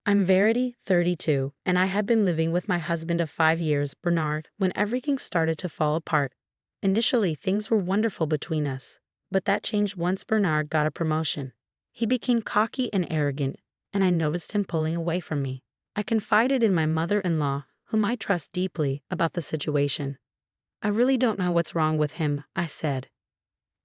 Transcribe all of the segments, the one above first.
I'm Verity, 32, and I had been living with my husband of 5 years, Bernard, when everything started to fall apart. Initially, things were wonderful between us, but that changed once Bernard got a promotion. He became cocky and arrogant, and I noticed him pulling away from me. I confided in my mother-in-law, whom I trust deeply, about the situation. I really don't know what's wrong with him, I said.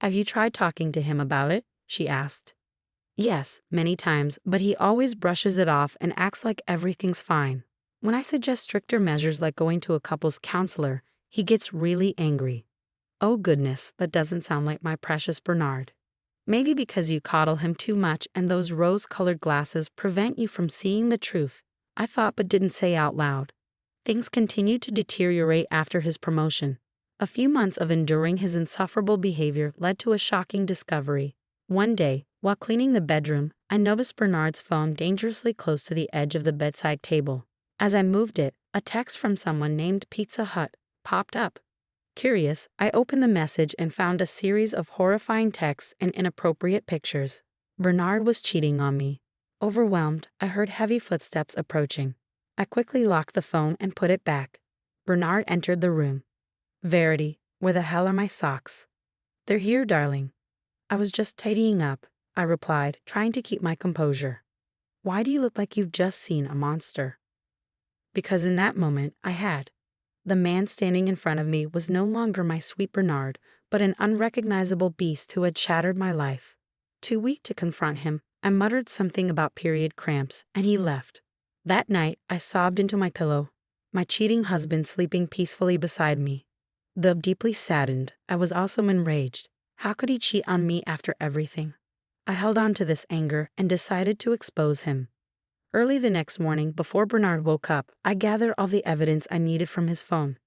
Have you tried talking to him about it? She asked. Yes, many times, but he always brushes it off and acts like everything's fine. When I suggest stricter measures like going to a couples counselor, he gets really angry. Oh goodness, that doesn't sound like my precious Bernard. Maybe because you coddle him too much and those rose-colored glasses prevent you from seeing the truth, I thought but didn't say out loud. Things continued to deteriorate after his promotion. A few months of enduring his insufferable behavior led to a shocking discovery. One day, while cleaning the bedroom, I noticed Bernard's phone dangerously close to the edge of the bedside table. As I moved it, a text from someone named Pizza Hut popped up. Curious, I opened the message and found a series of horrifying texts and inappropriate pictures. Bernard was cheating on me. Overwhelmed, I heard heavy footsteps approaching. I quickly locked the phone and put it back. Bernard entered the room. Verity, where the hell are my socks? They're here, darling. I was just tidying up, I replied, trying to keep my composure. Why do you look like you've just seen a monster? Because in that moment, I had. The man standing in front of me was no longer my sweet Bernard, but an unrecognizable beast who had shattered my life. Too weak to confront him, I muttered something about period cramps, and he left. That night, I sobbed into my pillow, my cheating husband sleeping peacefully beside me. Though deeply saddened, I was also enraged. How could he cheat on me after everything? I held on to this anger and decided to expose him. Early the next morning, before Bernard woke up, I gathered all the evidence I needed from his phone.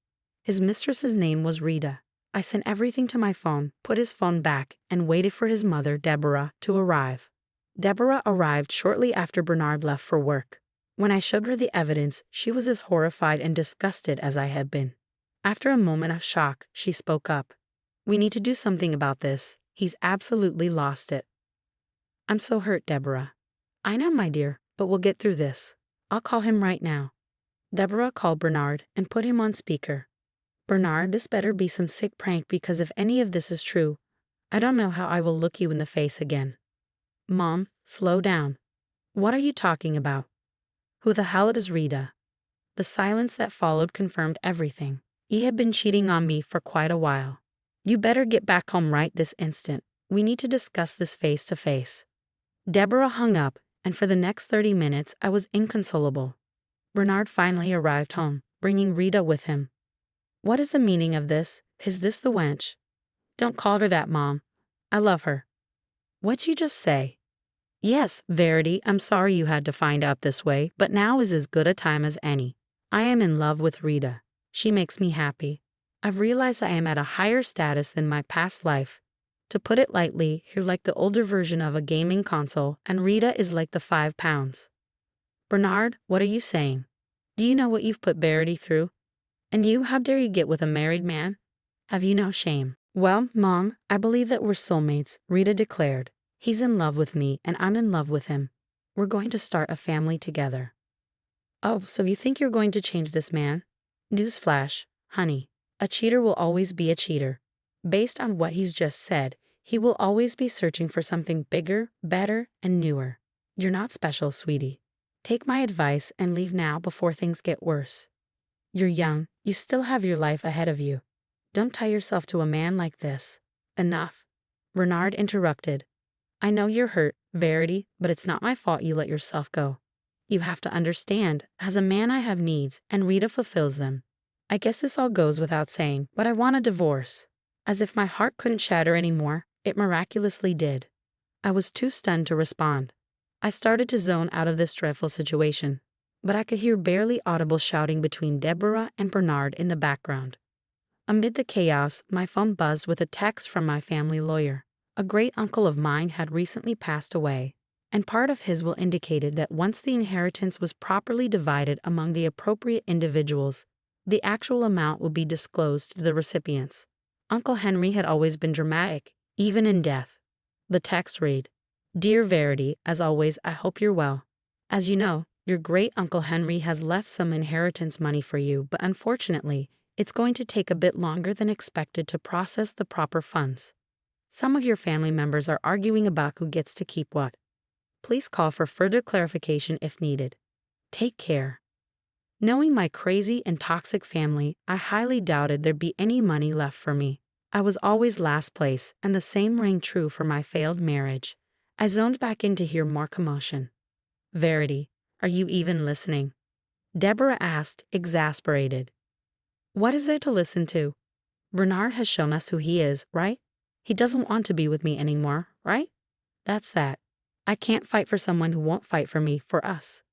His mistress's name was Rita. I sent everything to my phone, put his phone back, and waited for his mother, Deborah, to arrive. Deborah arrived shortly after Bernard left for work. When I showed her the evidence, she was as horrified and disgusted as I had been. After a moment of shock, she spoke up. We need to do something about this. He's absolutely lost it. I'm so hurt, Deborah. I know, my dear, but we'll get through this. I'll call him right now. Deborah called Bernard and put him on speaker. Bernard, this better be some sick prank because if any of this is true, I don't know how I will look you in the face again. Mom, slow down. What are you talking about? Who the hell is Rita? The silence that followed confirmed everything. He had been cheating on me for quite a while. You better get back home right this instant. We need to discuss this face to face. Deborah hung up, and for the next 30 minutes I was inconsolable. Bernard finally arrived home, bringing Rita with him. What is the meaning of this? Is this the wench? Don't call her that, Mom. I love her. What'd you just say? Yes, Verity, I'm sorry you had to find out this way, but now is as good a time as any. I am in love with Rita. She makes me happy. I've realized I am at a higher status than my past life. To put it lightly, you're like the older version of a gaming console, and Rita is like the 5 pounds. Bernard, what are you saying? Do you know what you've put Verity through? And you, how dare you get with a married man? Have you no shame? Well, Mom, I believe that we're soulmates, Rita declared. He's in love with me, and I'm in love with him. We're going to start a family together. Oh, so you think you're going to change this man? Newsflash, honey. A cheater will always be a cheater. Based on what he's just said, he will always be searching for something bigger, better, and newer. You're not special, sweetie. Take my advice and leave now before things get worse. You're young. You still have your life ahead of you. Don't tie yourself to a man like this. Enough. Bernard interrupted. I know you're hurt, Verity, but it's not my fault you let yourself go. You have to understand, as a man I have needs, and Rita fulfills them. I guess this all goes without saying, but I want a divorce. As if my heart couldn't shatter anymore, it miraculously did. I was too stunned to respond. I started to zone out of this dreadful situation, but I could hear barely audible shouting between Deborah and Bernard in the background. Amid the chaos, my phone buzzed with a text from my family lawyer. A great uncle of mine had recently passed away, and part of his will indicated that once the inheritance was properly divided among the appropriate individuals, the actual amount would be disclosed to the recipients. Uncle Henry had always been dramatic, even in death. The text read, Dear Verity, as always, I hope you're well. As you know, Your great Uncle Henry has left some inheritance money for you, but unfortunately, it's going to take a bit longer than expected to process the proper funds. Some of your family members are arguing about who gets to keep what. Please call for further clarification if needed. Take care. Knowing my crazy and toxic family, I highly doubted there'd be any money left for me. I was always last place, and the same rang true for my failed marriage. I zoned back in to hear more commotion. Verity, are you even listening? Deborah asked, exasperated. What is there to listen to? Bernard has shown us who he is, right? He doesn't want to be with me anymore, right? That's that. I can't fight for someone who won't fight for me, for us.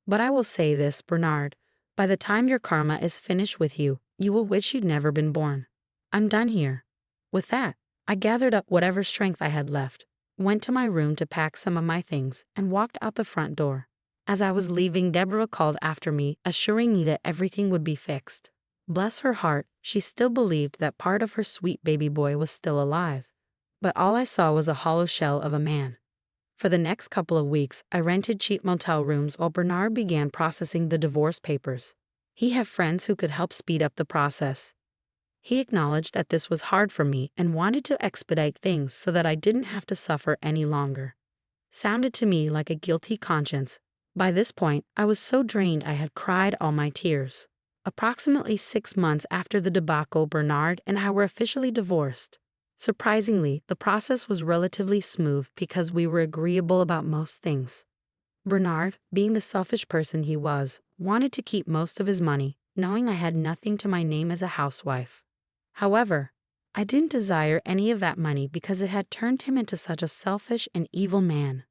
But I will say this, Bernard. By the time your karma is finished with you, you will wish you'd never been born. I'm done here. With that, I gathered up whatever strength I had left, went to my room to pack some of my things, and walked out the front door. As I was leaving, Deborah called after me, assuring me that everything would be fixed. Bless her heart, she still believed that part of her sweet baby boy was still alive. But all I saw was a hollow shell of a man. For the next couple of weeks, I rented cheap motel rooms while Bernard began processing the divorce papers. He had friends who could help speed up the process. He acknowledged that this was hard for me and wanted to expedite things so that I didn't have to suffer any longer. Sounded to me like a guilty conscience. By this point, I was so drained I had cried all my tears. Approximately 6 months after the debacle, Bernard and I were officially divorced. Surprisingly, the process was relatively smooth because we were agreeable about most things. Bernard, being the selfish person he was, wanted to keep most of his money, knowing I had nothing to my name as a housewife. However, I didn't desire any of that money because it had turned him into such a selfish and evil man.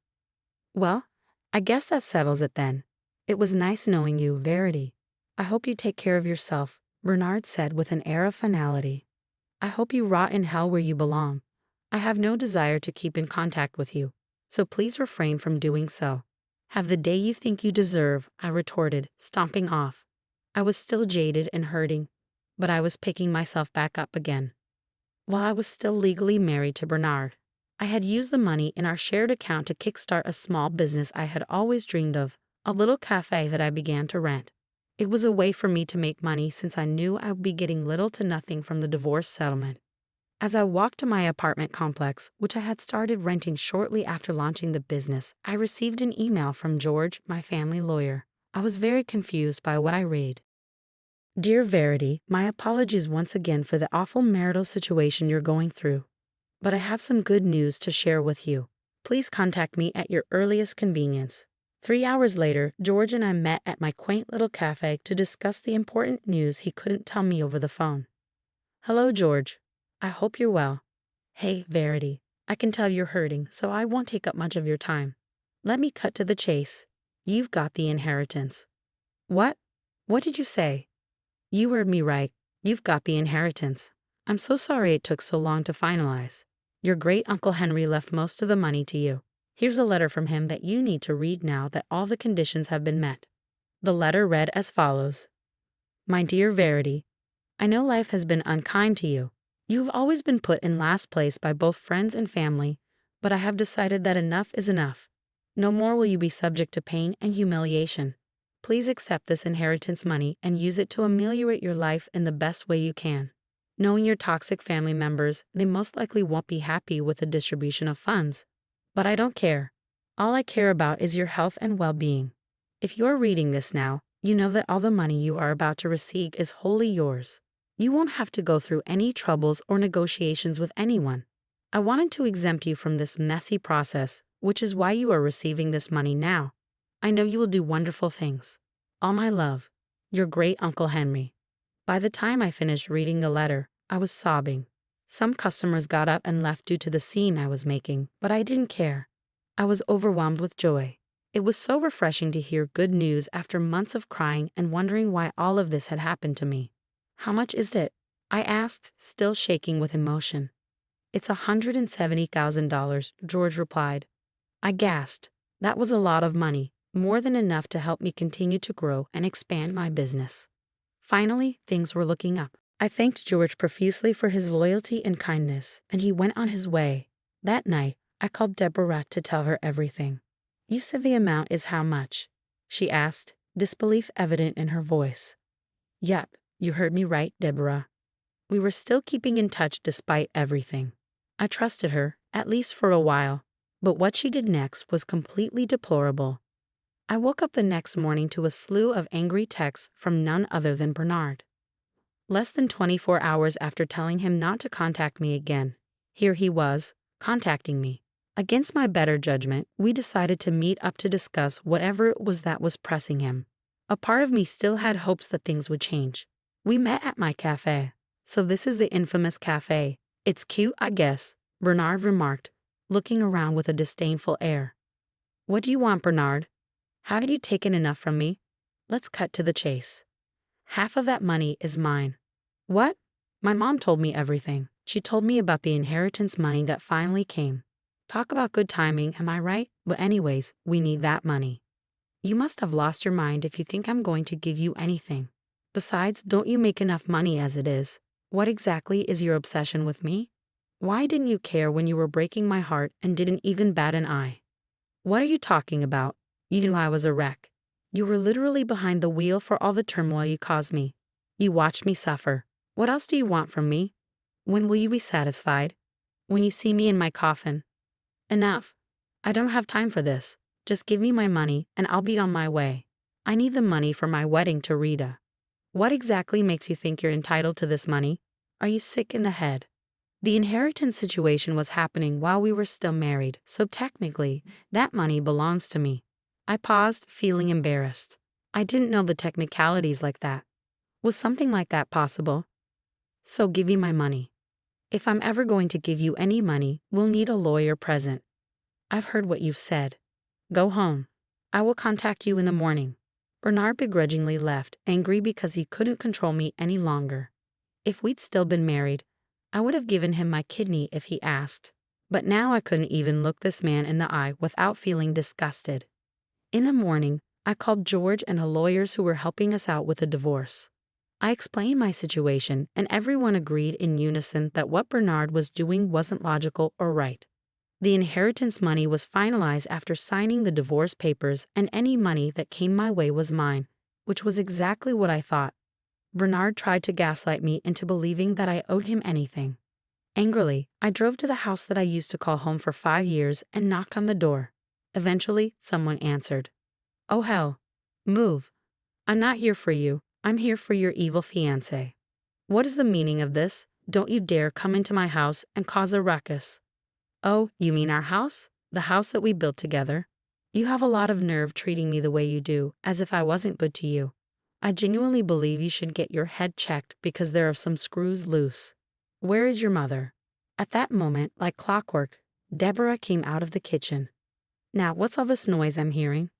Well, I guess that settles it then. It was nice knowing you, Verity. I hope you take care of yourself, Bernard said with an air of finality. I hope you rot in hell where you belong. I have no desire to keep in contact with you, so please refrain from doing so. Have the day you think you deserve, I retorted, stomping off. I was still jaded and hurting, but I was picking myself back up again. While I was still legally married to Bernard, I had used the money in our shared account to kickstart a small business I had always dreamed of, a little cafe that I began to rent. It was a way for me to make money since I knew I would be getting little to nothing from the divorce settlement. As I walked to my apartment complex, which I had started renting shortly after launching the business, I received an email from George, my family lawyer. I was very confused by what I read. Dear Verity, my apologies once again for the awful marital situation you're going through. But I have some good news to share with you. Please contact me at your earliest convenience. 3 hours later, George and I met at my quaint little cafe to discuss the important news he couldn't tell me over the phone. Hello, George. I hope you're well. Hey, Verity. I can tell you're hurting, so I won't take up much of your time. Let me cut to the chase. You've got the inheritance. What? What did you say? You heard me right. You've got the inheritance. I'm so sorry it took so long to finalize. Your great Uncle Henry left most of the money to you. Here's a letter from him that you need to read now that all the conditions have been met. The letter read as follows. My dear Verity, I know life has been unkind to you. You have always been put in last place by both friends and family, but I have decided that enough is enough. No more will you be subject to pain and humiliation. Please accept this inheritance money and use it to ameliorate your life in the best way you can. Knowing your toxic family members, they most likely won't be happy with the distribution of funds. But I don't care. All I care about is your health and well-being. If you're reading this now, you know that all the money you are about to receive is wholly yours. You won't have to go through any troubles or negotiations with anyone. I wanted to exempt you from this messy process, which is why you are receiving this money now. I know you will do wonderful things. All my love, your great Uncle Henry. By the time I finished reading the letter, I was sobbing. Some customers got up and left due to the scene I was making, but I didn't care. I was overwhelmed with joy. It was so refreshing to hear good news after months of crying and wondering why all of this had happened to me. How much is it? I asked, still shaking with emotion. It's $170,000, George replied. I gasped. That was a lot of money, more than enough to help me continue to grow and expand my business. Finally, things were looking up. I thanked George profusely for his loyalty and kindness, and he went on his way. That night, I called Deborah to tell her everything. You said the amount is how much? she asked, disbelief evident in her voice. Yep, you heard me right, Deborah. We were still keeping in touch despite everything. I trusted her, at least for a while, but what she did next was completely deplorable. I woke up the next morning to a slew of angry texts from none other than Bernard. Less than 24 hours after telling him not to contact me again, here he was, contacting me. Against my better judgment, we decided to meet up to discuss whatever it was that was pressing him. A part of me still had hopes that things would change. We met at my cafe. So this is the infamous cafe. It's cute, I guess, Bernard remarked, looking around with a disdainful air. What do you want, Bernard? Haven't you taken enough from me? Let's cut to the chase. Half of that money is mine. What? My mom told me everything. She told me about the inheritance money that finally came. Talk about good timing, am I right? But anyways, we need that money. You must have lost your mind if you think I'm going to give you anything. Besides, don't you make enough money as it is? What exactly is your obsession with me? Why didn't you care when you were breaking my heart and didn't even bat an eye? What are you talking about? You knew I was a wreck. You were literally behind the wheel for all the turmoil you caused me. You watched me suffer. What else do you want from me? When will you be satisfied? When you see me in my coffin? Enough. I don't have time for this. Just give me my money and I'll be on my way. I need the money for my wedding to Rita. What exactly makes you think you're entitled to this money? Are you sick in the head? The inheritance situation was happening while we were still married, so technically, that money belongs to me. I paused, feeling embarrassed. I didn't know the technicalities like that. Was something like that possible? So give me my money. If I'm ever going to give you any money, we'll need a lawyer present. I've heard what you've said. Go home. I will contact you in the morning. Bernard begrudgingly left, angry because he couldn't control me any longer. If we'd still been married, I would have given him my kidney if he asked. But now I couldn't even look this man in the eye without feeling disgusted. In the morning, I called George and the lawyers who were helping us out with the divorce. I explained my situation, and everyone agreed in unison that what Bernard was doing wasn't logical or right. The inheritance money was finalized after signing the divorce papers, and any money that came my way was mine, which was exactly what I thought. Bernard tried to gaslight me into believing that I owed him anything. Angrily, I drove to the house that I used to call home for 5 years and knocked on the door. Eventually, someone answered. Oh hell. Move. I'm not here for you. I'm here for your evil fiancé. What is the meaning of this? Don't you dare come into my house and cause a ruckus. Oh, you mean our house? The house that we built together? You have a lot of nerve treating me the way you do, as if I wasn't good to you. I genuinely believe you should get your head checked because there are some screws loose. Where is your mother? At that moment, like clockwork, Deborah came out of the kitchen. Now, what's all this noise I'm hearing?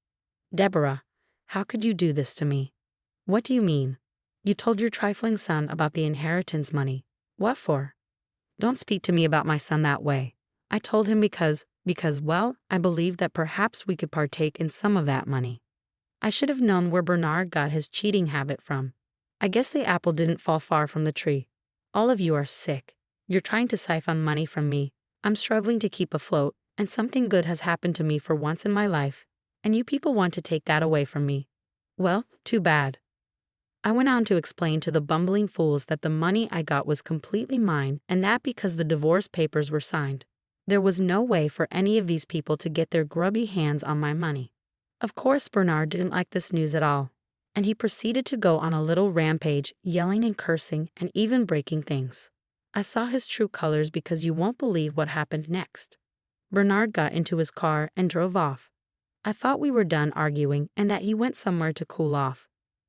Deborah, how could you do this to me? What do you mean? You told your trifling son about the inheritance money. What for? Don't speak to me about my son that way. I told him because, well, I believed that perhaps we could partake in some of that money. I should have known where Bernard got his cheating habit from. I guess the apple didn't fall far from the tree. All of you are sick. You're trying to siphon money from me. I'm struggling to keep afloat, and something good has happened to me for once in my life, and you people want to take that away from me. Well, too bad. I went on to explain to the bumbling fools that the money I got was completely mine, and that because the divorce papers were signed. There was no way for any of these people to get their grubby hands on my money. Of course, Bernard didn't like this news at all, and he proceeded to go on a little rampage, yelling and cursing and even breaking things. I saw his true colors because you won't believe what happened next. Bernard got into his car and drove off. I thought we were done arguing and that he went somewhere to cool off.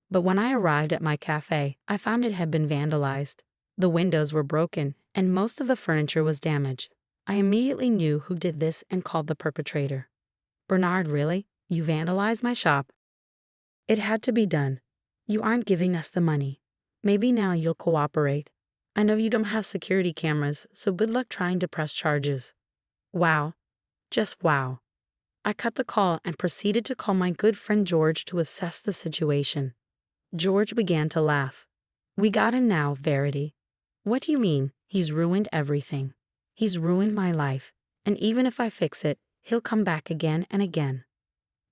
But when I arrived at my cafe, I found it had been vandalized. The windows were broken, and most of the furniture was damaged. I immediately knew who did this and called the perpetrator. Bernard, really? You vandalized my shop? It had to be done. You aren't giving us the money. Maybe now you'll cooperate. I know you don't have security cameras, so good luck trying to press charges. Wow. Just wow. I cut the call and proceeded to call my good friend George to assess the situation. George began to laugh. We got him now, Verity. What do you mean? He's ruined everything. He's ruined my life, and even if I fix it, he'll come back again and again.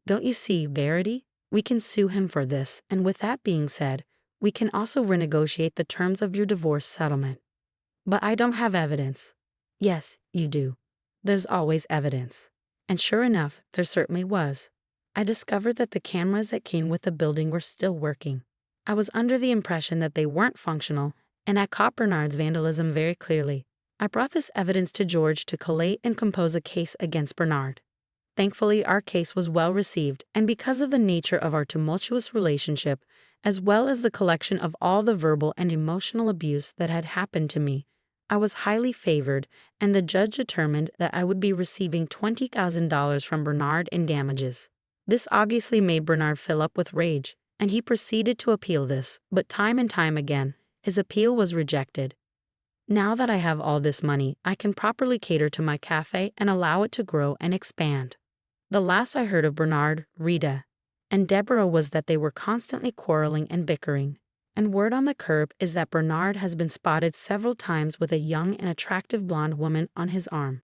Don't you see, Verity? We can sue him for this, and with that being said, we can also renegotiate the terms of your divorce settlement. But I don't have evidence. Yes, you do. There's always evidence. And sure enough, there certainly was. I discovered that the cameras that came with the building were still working. I was under the impression that they weren't functional, and I caught Bernard's vandalism very clearly. I brought this evidence to George to collate and compose a case against Bernard. Thankfully, our case was well received, and because of the nature of our tumultuous relationship, as well as the collection of all the verbal and emotional abuse that had happened to me, I was highly favored, and the judge determined that I would be receiving $20,000 from Bernard in damages. This obviously made Bernard fill up with rage, and he proceeded to appeal this, but time and time again, his appeal was rejected. Now that I have all this money, I can properly cater to my cafe and allow it to grow and expand. The last I heard of Bernard, Rita, and Deborah was that they were constantly quarreling and bickering, and word on the curb is that Bernard has been spotted several times with a young and attractive blonde woman on his arm.